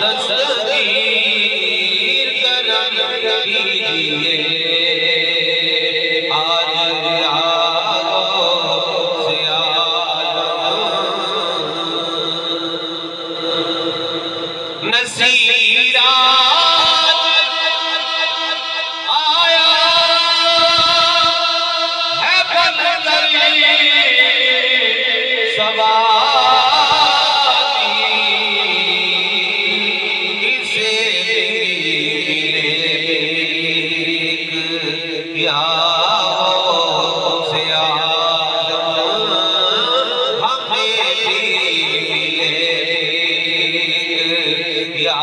دستگیر کرم کیجئے آج ریاضوں سے عالم نصیرات آیا ہے بندری سواری اسے ملے ایک کیا سے عالم ہمیں بھی ملے ایک کیا